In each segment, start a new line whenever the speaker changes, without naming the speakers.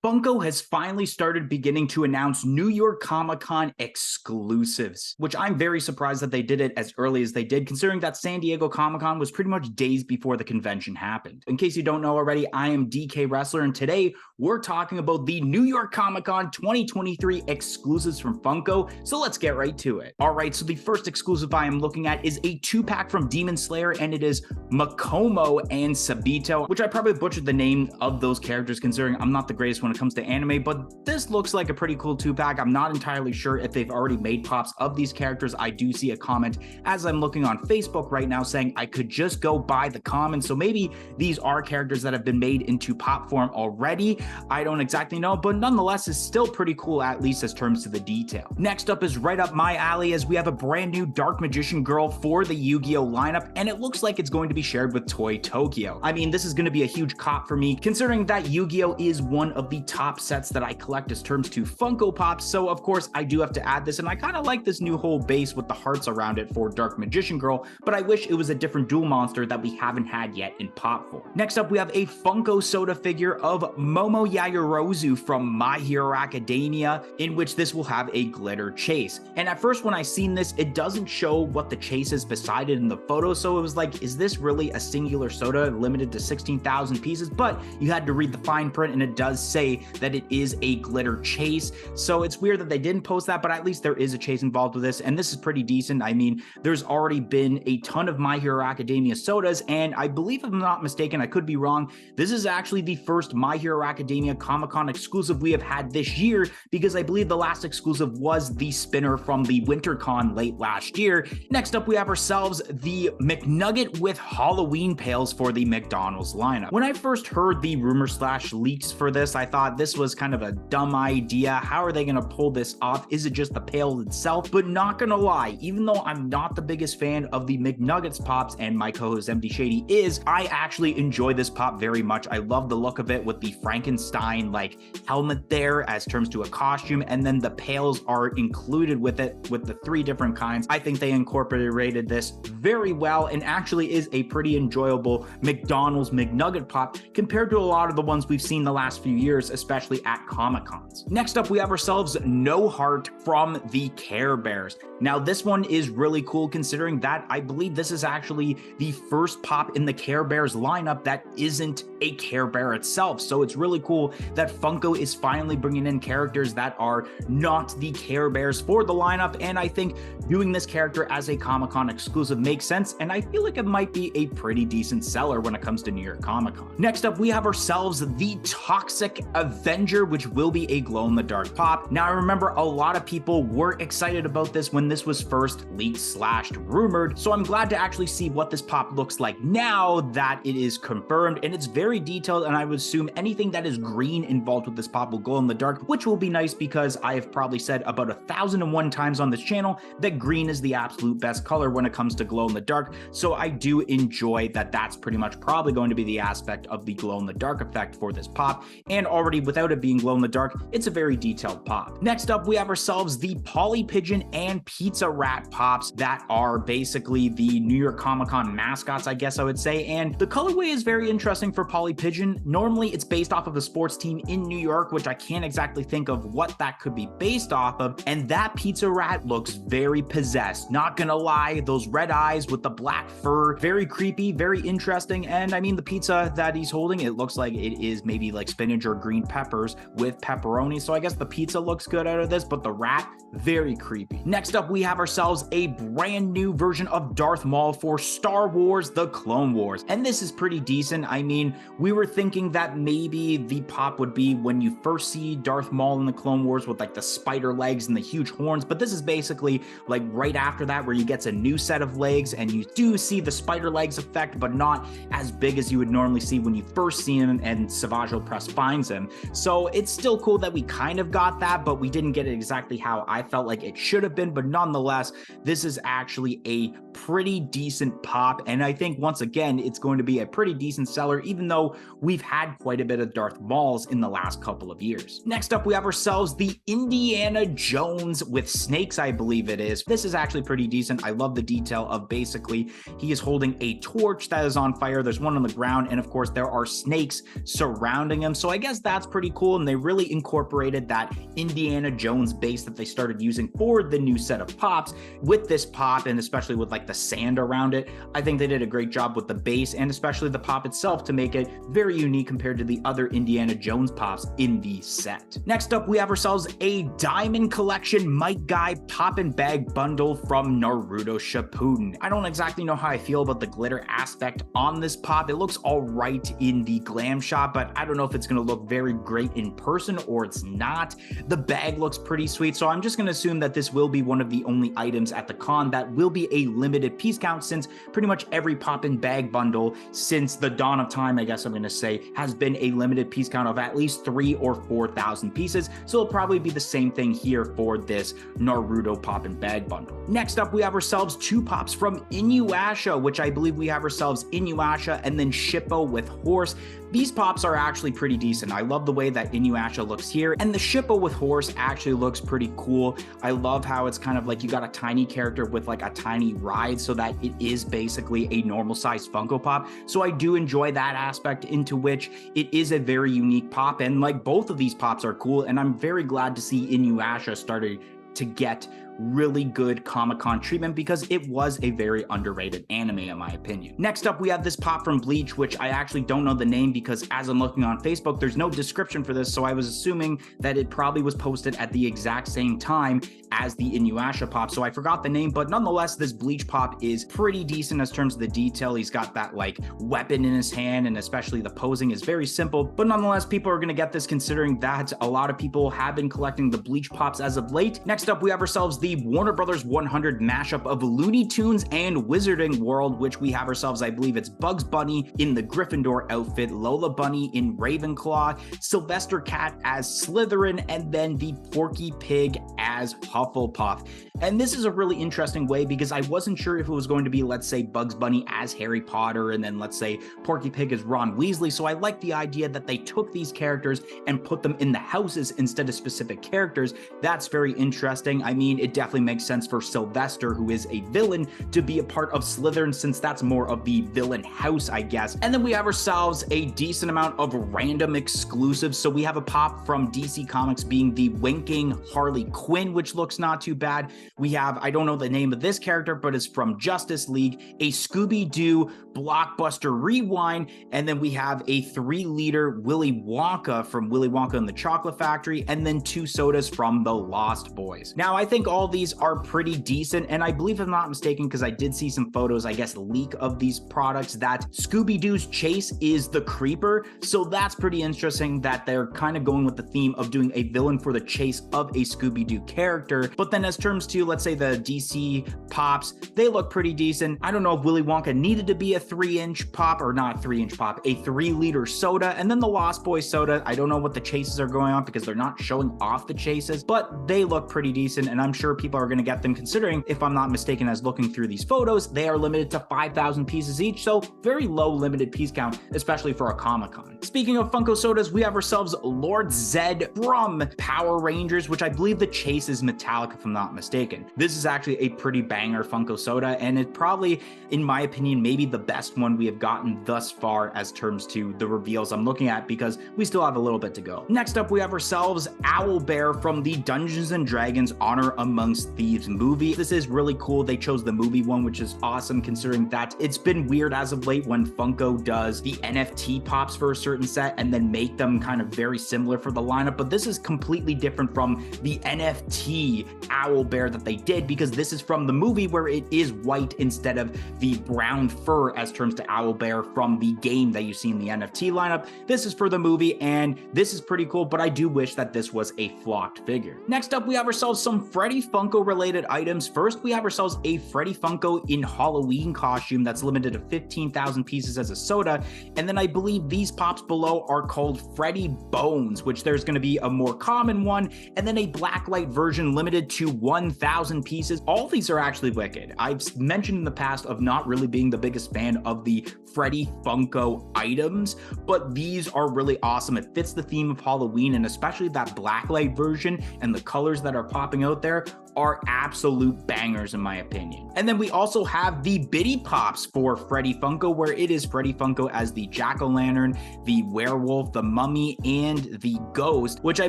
Funko has finally started beginning to announce New York Comic-Con exclusives, which I'm very surprised that they did it as early as they did, considering that San Diego Comic-Con was pretty much days before the convention happened. In case you don't know already, I am DK Wrestler, and today we're talking about the New York Comic-Con 2023 exclusives from Funko, so let's get right to it. Alright, so the first exclusive I am looking at is a 2-pack from Demon Slayer, and it is Makomo and Sabito, which I probably butchered the name of those characters considering I'm not the greatest when it comes to anime, but this looks like a pretty cool 2-pack. I'm not entirely sure if they've already made pops of these characters. I do see a comment as I'm looking on Facebook right now saying I could just go buy the common, so maybe these are characters that have been made into pop form already. I don't exactly know, but nonetheless is still pretty cool, at least as terms to the detail. Next up is right up my alley, as we have a brand new Dark Magician Girl for the Yu-Gi-Oh lineup, and it looks like it's going to be shared with Toy Tokyo. I mean, this is going to be a huge cop for me, considering that Yu-Gi-Oh is one of the top sets that I collect as terms to Funko Pops, so of course I do have to add this, and I kind of like this new whole base with the hearts around it for Dark Magician Girl, but I wish it was a different dual monster that we haven't had yet in pop form. Next up, we have a Funko Soda figure of Momo Yaoyorozu from My Hero Academia, in which this will have a glitter chase. And at first when I seen this, it doesn't show what the chase is beside it in the photo, so it was like, is this really a singular soda limited to 16,000 pieces? But you had to read the fine print, and it does say that it is a glitter chase, so it's weird that they didn't post that, but at least there is a chase involved with this, and this is pretty decent. I mean, there's already been a ton of My Hero Academia sodas, and I believe, if I'm not mistaken, I could be wrong, this is actually the first My Hero Academia Comic-Con exclusive we have had this year, because I believe the last exclusive was the spinner from the WinterCon late last year. Next up, we have ourselves the McNugget with Halloween pails for the McDonald's lineup. When I first heard the rumor/leaks for this, I thought this was kind of a dumb idea. How are they going to pull this off? Is it just the pail itself? But not gonna lie, even though I'm not the biggest fan of the McNuggets pops, and my co-host MD Shady is, I actually enjoy this pop very much. I love the look of it with the Frankenstein like helmet there as terms to a costume, and then the pails are included with it with the 3 different kinds. I think they incorporated this very well, and actually is a pretty enjoyable McDonald's McNugget pop compared to a lot of the ones we've seen the last few years, especially at Comic-Cons. Next up, we have ourselves No Heart from the Care Bears. Now, this one is really cool considering that I believe this is actually the first pop in the Care Bears lineup that isn't a Care Bear itself, so it's really cool that Funko is finally bringing in characters that are not the Care Bears for the lineup, and I think doing this character as a Comic-Con exclusive makes sense, and I feel like it might be a pretty decent seller when it comes to New York Comic-Con. Next up, we have ourselves the Toxic Avenger, which will be a glow-in-the-dark pop. Now, I remember a lot of people were excited about this when this was first leaked/rumored, so I'm glad to actually see what this pop looks like now that it is confirmed, and it's very detailed, and I would assume anything that is green involved with this pop will glow in the dark, which will be nice because I have probably said about 1,001 times on this channel that green is the absolute best color when it comes to glow in the dark, so I do enjoy that that's pretty much probably going to be the aspect of the glow in the dark effect for this pop, and already without it being glow in the dark, it's a very detailed pop. Next up, we have ourselves the Polly Pigeon and Pizza Rat pops that are basically the New York Comic-Con mascots, I guess I would say, and the colorway is very interesting for Polly Pigeon. Normally, it's based off of a sports team in New York, which I can't exactly think of what that could be based off of, and that Pizza Rat looks very possessed. Not gonna lie, those red eyes with the black fur, very creepy, very interesting, and I mean, the pizza that he's holding, it looks like it is maybe like spinach or green peppers with pepperoni, so I guess the pizza looks good out of this, but the rat, very creepy. Next up, we have ourselves a brand new version of Darth Maul for Star Wars: The Clone Wars, and this is pretty decent. I mean, we were thinking that maybe the pop would be when you first see Darth Maul in the Clone Wars with like the spider legs and the huge horns, but this is basically like right after that where he gets a new set of legs, and you do see the spider legs effect, but not as big as you would normally see when you first see him and Savage Opress finds him. So it's still cool that we kind of got that, but we didn't get it exactly how I felt like it should have been, but nonetheless, this is actually a pretty decent pop, and I think once again it's going to be a pretty decent seller, even though we've had quite a bit of Darth Mauls in the last couple of years. Next up, we have ourselves the Indiana Jones with snakes, I believe it is. This is actually pretty decent. I love the detail of basically he is holding a torch that is on fire, there's one on the ground, and of course there are snakes surrounding him, so I guess that's pretty cool, and they really incorporated that Indiana Jones base that they started using for the new set of pops with this pop, and especially with like the sand around it. I think they did a great job with the base and especially the pop itself to make it very unique compared to the other Indiana Jones pops in the set. Next up, we have ourselves a Diamond Collection Mike Guy Pop and Bag bundle from Naruto Shippuden. I don't exactly know how I feel about the glitter aspect on this pop. It looks all right in the glam shot, but I don't know if it's going to look very great in person or it's not. The bag looks pretty sweet, so I'm just going to assume that this will be one of the only items at the con that will be a limited piece count, since pretty much every pop and bag bundle since the dawn of time, I guess I'm going to say, has been a limited piece count of at least 3,000 or 4,000 pieces. So it'll probably be the same thing here for this Naruto pop and bag bundle. Next up, we have ourselves two pops from Inu Asha, which I believe we have ourselves Inu Asha and then Shippo with Horse. These pops are actually pretty decent. I love the way that Inu Asha looks here, and the Shippo with Horse actually looks pretty cool. I love how it's kind of like you got a tiny character with like a tiny ride, so that it is basically a normal sized Funko Pop. So I do enjoy that aspect, into which it is a very unique pop, and like both of these pops are cool, and I'm very glad to see Inu Asha started to get really good Comic-Con treatment, because it was a very underrated anime in my opinion. Next up, we have this pop from Bleach, which I actually don't know the name because as I'm looking on Facebook, there's no description for this, so I was assuming that it probably was posted at the exact same time as the Inu Asha pop, so I forgot the name, but nonetheless, this Bleach pop is pretty decent as terms of the detail. He's got that like weapon in his hand, and especially the posing is very simple, but nonetheless, people are going to get this considering that a lot of people have been collecting the Bleach pops as of late. Next up, we have ourselves the Warner Brothers 100 mashup of Looney Tunes and Wizarding World, which we have ourselves, I believe it's Bugs Bunny in the Gryffindor outfit, Lola Bunny in Ravenclaw, Sylvester Cat as Slytherin, and then the Porky Pig as Hufflepuff. And this is a really interesting way, because I wasn't sure if it was going to be, let's say, Bugs Bunny as Harry Potter, and then let's say Porky Pig as Ron Weasley. So I like the idea that they took these characters and put them in the houses instead of specific characters. That's very interesting. I mean, it definitely makes sense for Sylvester, who is a villain, to be a part of Slytherin, since that's more of the villain house, I guess. And then we have ourselves a decent amount of random exclusives. So we have a pop from DC Comics being the Winking Harley Quinn, which looks not too bad. We have, I don't know the name of this character, but it's from Justice League, a Scooby-Doo Blockbuster Rewind, and then we have a 3-liter Willy Wonka from Willy Wonka and the Chocolate Factory, and then 2 sodas from the Lost Boys. Now, I think all these are pretty decent, and I believe, if I'm not mistaken, because I did see some photos, I guess, leak of these products, that Scooby-Doo's chase is the Creeper, so that's pretty interesting that they're kind of going with the theme of doing a villain for the chase of a Scooby-Doo character. But then as terms to, let's say, the DC pops, they look pretty decent. I don't know if Willy Wonka needed to be a 3-inch pop, or not 3-inch pop, a 3-liter soda, and then the Lost Boys soda, I don't know what the chases are going on because they're not showing off the chases, but they look pretty decent, and I'm sure people are going to get them, considering, if I'm not mistaken, as looking through these photos, they are limited to 5,000 pieces each, so very low limited piece count, especially for a Comic-Con. Speaking of Funko sodas, we have ourselves Lord Zed from Power Rangers, which I believe the chase is metallic, if I'm not mistaken. This is actually a pretty banger Funko soda, and it's probably, in my opinion, maybe the best one we have gotten thus far as terms to the reveals I'm looking at, because we still have a little bit to go. Next up, we have ourselves Owlbear from the Dungeons & Dragons Honor Amongst Thieves movie. This is really cool. They chose the movie one, which is awesome, considering that it's been weird as of late when Funko does the NFT pops for a certain set and then make them kind of very similar for the lineup, but this is completely different from the NFT Owlbear that they did, because this is from the movie, where it is white instead of the brown fur as terms to Owlbear from the game that you see in the NFT lineup. This is for the movie, and this is pretty cool, but I do wish that this was a flocked figure. Next up, we have ourselves some Freddy Funko related items. First, we have ourselves a Freddy Funko in Halloween costume that's limited to 15,000 pieces as a soda, and then I believe these pops below are called Freddy Bones, which there's going to be a more common one, and then a blacklight version limited to 1,000 pieces. All these are actually wicked. I've mentioned in the past of not really being the biggest fan of the Freddy Funko items, but these are really awesome. It fits the theme of Halloween, and especially that blacklight version and the colors that are popping out there are absolute bangers in my opinion. And then we also have the Biddy Pops for Freddy Funko, where it is Freddy Funko as the Jack-o'-lantern, the werewolf, the mummy, and the ghost, which I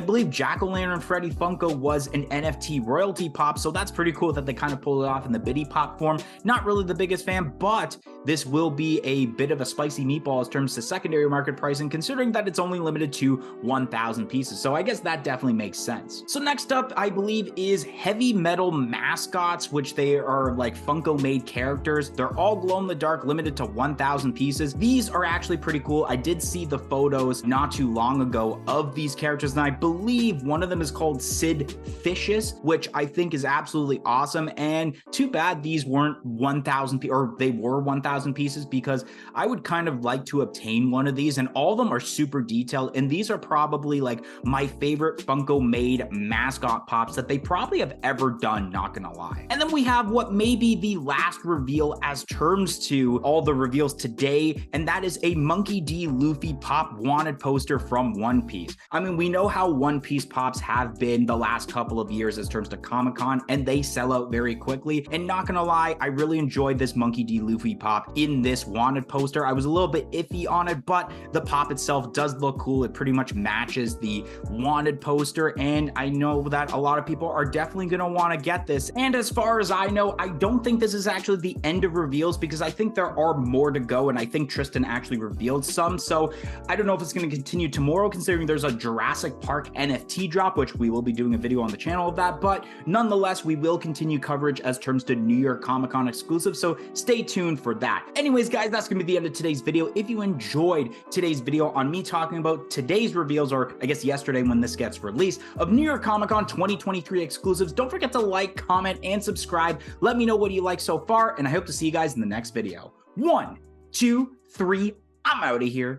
believe Jack-o'-lantern Freddy Funko was an NFT royalty pop, so that's pretty cool that they kind of pulled it off in the Biddy Pop form. Not really the biggest fan, but this will be a bit of a spicy meatball in terms to secondary market pricing, considering that it's only limited to 1,000 pieces, so I guess that definitely makes sense. So next up, I believe, is heavy metal mascots, which they are like Funko made characters. They're all glow in the dark, limited to 1,000 pieces. These are actually pretty cool. I did see the photos not too long ago of these characters, and I believe one of them is called Sid Vicious, which I think is absolutely awesome. And too bad these weren't 1,000 or they were 1,000 pieces, because I would kind of like to obtain one of these, and all of them are super detailed, and these are probably like my favorite Funko made mascot pops that they probably have ever done, not gonna lie. And then we have what may be the last reveal as terms to all the reveals today, and that is a Monkey D. Luffy pop wanted poster from One Piece. I mean, we know how One Piece pops have been the last couple of years as terms to Comic-Con, and they sell out very quickly, and not gonna lie, I really enjoyed this Monkey D. Luffy pop in this wanted poster. I was a little bit iffy on it, but the pop itself does look cool. It pretty much matches the wanted poster, and I know that a lot of people are definitely gonna wanna get this. And as far as I know, I don't think this is actually the end of reveals, because I think there are more to go, and I think Tristan actually revealed some, so I don't know if it's going to continue tomorrow, considering there's a Jurassic Park NFT drop, which we will be doing a video on the channel of that, but nonetheless, we will continue coverage as terms to New York Comic-Con exclusive, so stay tuned for that. Anyways, guys, that's going to be the end of today's video. If you enjoyed today's video on me talking about today's reveals, or I guess yesterday when this gets released, of New York Comic-Con 2023 exclusives, don't forget to like, comment, and subscribe. Let me know what you like so far, and I hope to see you guys in the next video. 1, 2, 3, I'm out of here.